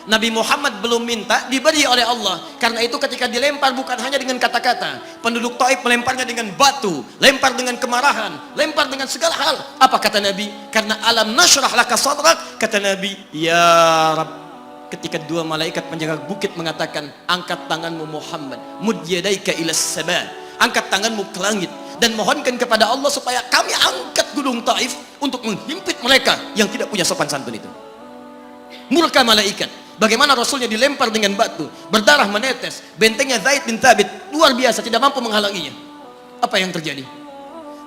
Nabi Muhammad belum minta, diberi oleh Allah. Karena itu ketika dilempar bukan hanya dengan kata-kata. Penduduk Taif melemparnya dengan batu, lempar dengan kemarahan, lempar dengan segala hal. Apa kata Nabi? Karena alam nashrah laka sadrak, kata Nabi, ya Rabb. Ketika dua malaikat penjaga bukit mengatakan, angkat tanganmu Muhammad, mud yadaika ilas sama, angkat tanganmu ke langit dan mohonkan kepada Allah supaya kami angkat gunung Taif untuk menghimpit mereka yang tidak punya sopan santun itu. Murka malaikat. Bagaimana Rasulnya dilempar dengan batu, berdarah menetes, bentengnya Zaid bin Thabit luar biasa, tidak mampu menghalanginya. Apa yang terjadi?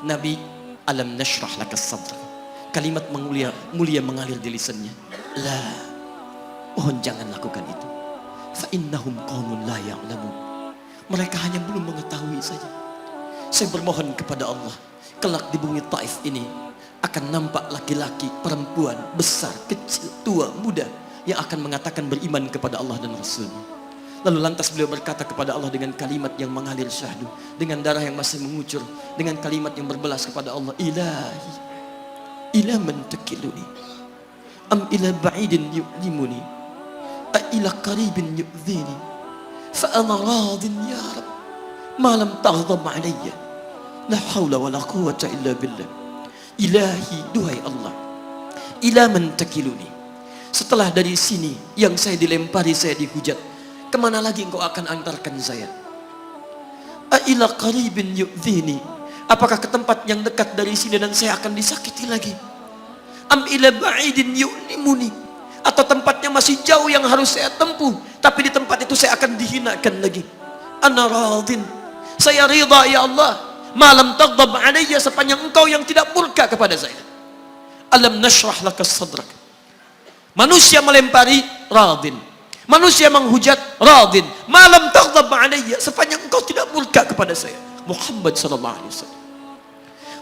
Nabi, alam nashrah laka sadrak. Kalimat mulia mengalir di lisannya. La, mohon jangan lakukan itu. Fa innahum qaumun la ya'lamun. Mereka hanya belum mengetahui saja. Saya bermohon kepada Allah, kelak di bumi Taif ini akan nampak laki-laki, perempuan, besar, kecil, tua, muda yang akan mengatakan beriman kepada Allah dan Rasulnya. Lalu lantas beliau berkata kepada Allah dengan kalimat yang mengalir syahdu, dengan darah yang masih mengucur, dengan kalimat yang berbelas kepada Allah, Ilahi, ila man takiluni, am ila ba'idin yu'limuni, a ila qaribin yu'zini, fa ana radin ya Rab, ma lam taghdab alayya, la hawla wa la quwwata illa billah. Ilahi, duhai Allah, ila man takiluni, setelah dari sini yang saya dilempari, saya dihujat, kemana lagi engkau akan antarkan saya? A'ila qaribin yu'dhini, apakah ke tempat yang dekat dari sini dan saya akan disakiti lagi? Am ila ba'idin yu'limuni, atau tempatnya masih jauh yang harus saya tempuh, tapi di tempat itu saya akan dihinakan lagi. Ana radin, saya ridha ya Allah, malam taghdab alayya, sepanjang engkau yang tidak murka kepada saya. Alam nashrah laka sadrak. Manusia melempari, radin. Manusia menghujat, radin. Malam taghdab alayya, sepanjang engkau tidak murka kepada saya. Muhammad sallallahu alaihi wasallam.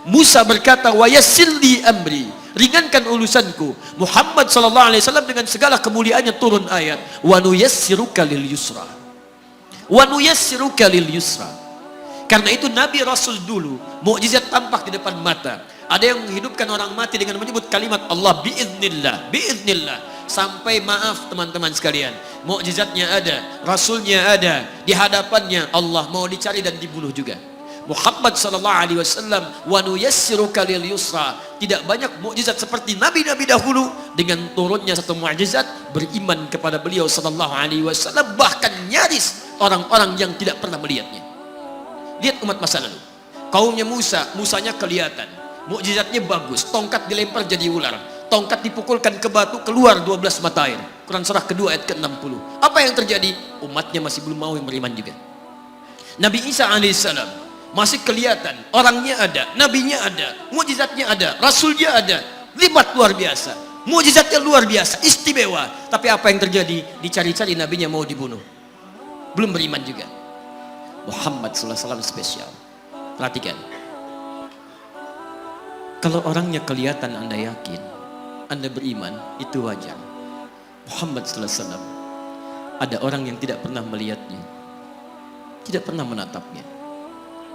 Musa berkata, wa yassir li amri, ringankan urusanku. Muhammad sallallahu alaihi wasallam dengan segala kemuliaannya turun ayat, wa nuyassiruka lil yusra. Wa nuyassiruka lil yusra. Karena itu Nabi Rasul dulu mukjizat tampak di depan mata. Ada yang menghidupkan orang mati dengan menyebut kalimat Allah biiznillah, biiznillah. Sampai maaf teman-teman sekalian, mukjizatnya ada, Rasulnya ada, di hadapannya Allah mau dicari dan dibunuh juga. Muhammad sallallahu alaihi wasallam, wa nuyassiruka lil yusra. Tidak banyak mukjizat seperti nabi-nabi dahulu, dengan turunnya satu mukjizat beriman kepada beliau sallallahu alaihi wasallam, bahkan nyaris orang-orang yang tidak pernah melihatnya. Lihat umat masa lalu, kaumnya Musa, Musanya kelihatan, mukjizatnya bagus, tongkat dilempar jadi ular, tongkat dipukulkan ke batu keluar 12 mata air. Quran surah kedua ayat ke-60. Apa yang terjadi? Umatnya masih belum mau beriman juga. Nabi Isa alaihissalam masih kelihatan, orangnya ada, nabinya ada, mukjizatnya ada, rasulnya ada, libat luar biasa, mukjizatnya luar biasa, istimewa. Tapi apa yang terjadi? Dicari-cari nabinya mau dibunuh, belum beriman juga. Muhammad sallallahu alaihi wasallam spesial. Perhatikan, kalau orangnya kelihatan Anda yakin, Anda beriman, itu wajar. Muhammad sallallahu alaihi wasallam, ada orang yang tidak pernah melihatnya, tidak pernah menatapnya,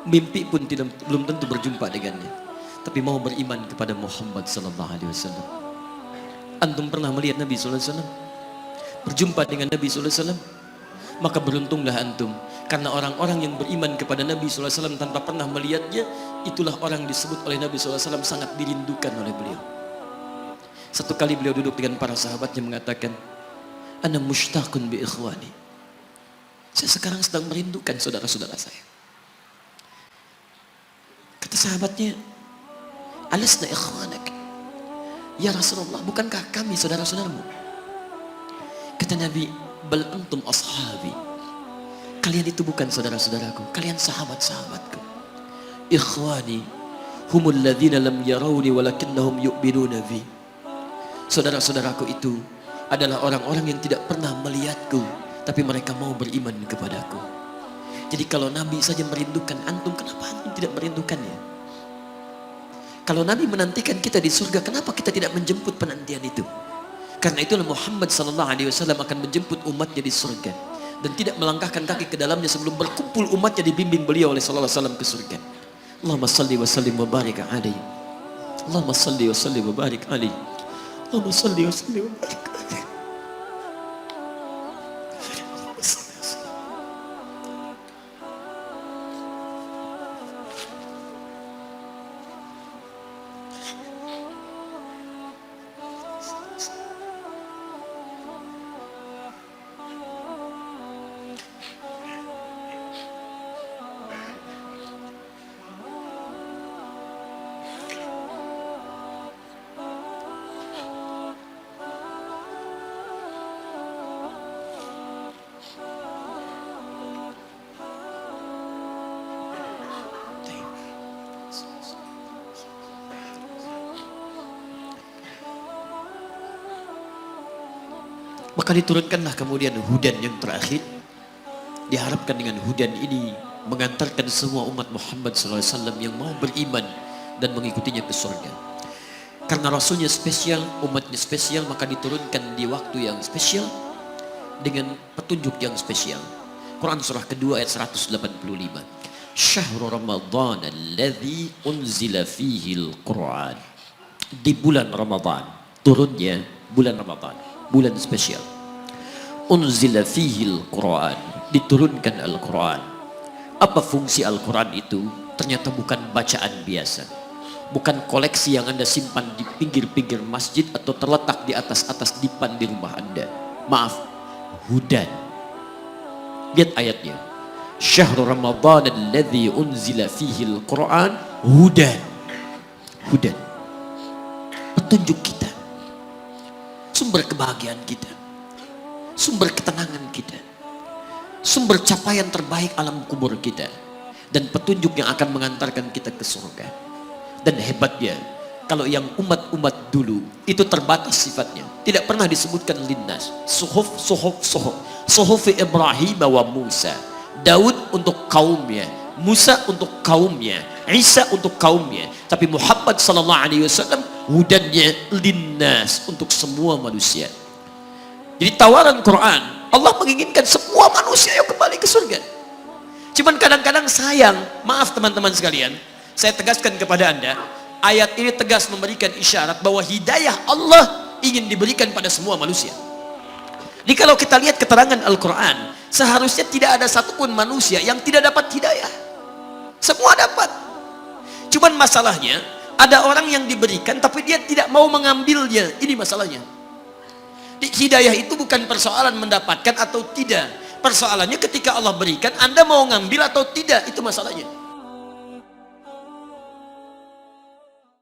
mimpi pun belum tentu berjumpa dengannya, tapi mau beriman kepada Muhammad sallallahu alaihi wasallam. Antum pernah melihat Nabi sallallahu alaihi wasallam? Berjumpa dengan Nabi sallallahu alaihi wasallam? Maka beruntunglah antum, karena orang-orang yang beriman kepada Nabi sallallahu alaihi wasallam tanpa pernah melihatnya, itulah orang disebut oleh Nabi sallallahu alaihi wasallam sangat dirindukan oleh beliau. Satu kali beliau duduk dengan para sahabatnya mengatakan, ana mushtaqun bi ikhwani, saya sekarang sedang merindukan saudara-saudara saya. Kata sahabatnya, alasna ikhwanak ya Rasulullah, bukankah kami saudara-saudaramu? Kata Nabi, bal antum ashabi, kalian itu bukan saudara-saudaraku, kalian sahabat-sahabatku. Ikhwani humul ladzina lam yarawni walakinnahum yu'minuna bi, saudara-saudaraku itu adalah orang-orang yang tidak pernah melihatku, tapi mereka mau beriman kepadaku. Jadi kalau Nabi saja merindukan antum, kenapa antum tidak merindukannya? Kalau Nabi menantikan kita di surga, kenapa kita tidak menjemput penantian itu? Karena itulah Muhammad sallallahu alaihi wasallam akan menjemput umatnya di surga dan tidak melangkahkan kaki ke dalamnya sebelum berkumpul umatnya dibimbing beliau oleh sallallahu alaihi wasallam ke surga. Allahumma salli wa sallim wa barik alaihi. Allahumma salli wa sallim wa barik alaihi. Allahumma salli wa sallim wa barik alaihi. Maka diturunkanlah kemudian hudan yang terakhir. Diharapkan dengan hudan ini mengantarkan semua umat Muhammad SAW yang mau beriman dan mengikutinya ke surga. Karena Rasulnya spesial, umatnya spesial, maka diturunkan di waktu yang spesial dengan petunjuk yang spesial. Quran surah kedua ayat 185. Syahrul Ramadan alladzi unzila fihi al-Quran. Di bulan Ramadan turunnya bulan Ramadan, bulan spesial. Unzila fihi al-Quran, diturunkan Al-Quran. Apa fungsi Al-Quran itu? Ternyata bukan bacaan biasa, bukan koleksi yang Anda simpan di pinggir-pinggir masjid atau terletak di atas dipan di rumah Anda. Maaf, hudan. Lihat ayatnya. Syahrul Ramadan alladzi unzila fihi al-Quran hudan. Hudan. Petunjuk kita. Sumber kebahagiaan kita. Sumber ketenangan kita. Sumber capaian terbaik alam kubur kita. Dan petunjuk yang akan mengantarkan kita ke surga. Dan hebatnya, kalau yang umat-umat dulu itu terbatas sifatnya. Tidak pernah disebutkan linnas. Suhuf. Suhuf Ibrahim wa Musa. Daud untuk kaumnya, Musa untuk kaumnya, Isa untuk kaumnya. Tapi Muhammad SAW hudannya linnas, untuk semua manusia. Jadi tawaran Quran, Allah menginginkan semua manusia yang kembali ke surga. Cuman kadang-kadang sayang, maaf teman-teman sekalian, saya tegaskan kepada Anda, ayat ini tegas memberikan isyarat bahwa hidayah Allah ingin diberikan pada semua manusia. Jadi kalau kita lihat keterangan Al-Quran, seharusnya tidak ada satupun manusia yang tidak dapat hidayah. Semua dapat. Cuman masalahnya, ada orang yang diberikan tapi dia tidak mau mengambilnya. Ini masalahnya. Hidayah itu bukan persoalan mendapatkan atau tidak. Persoalannya ketika Allah berikan, Anda mau ngambil atau tidak. Itu masalahnya.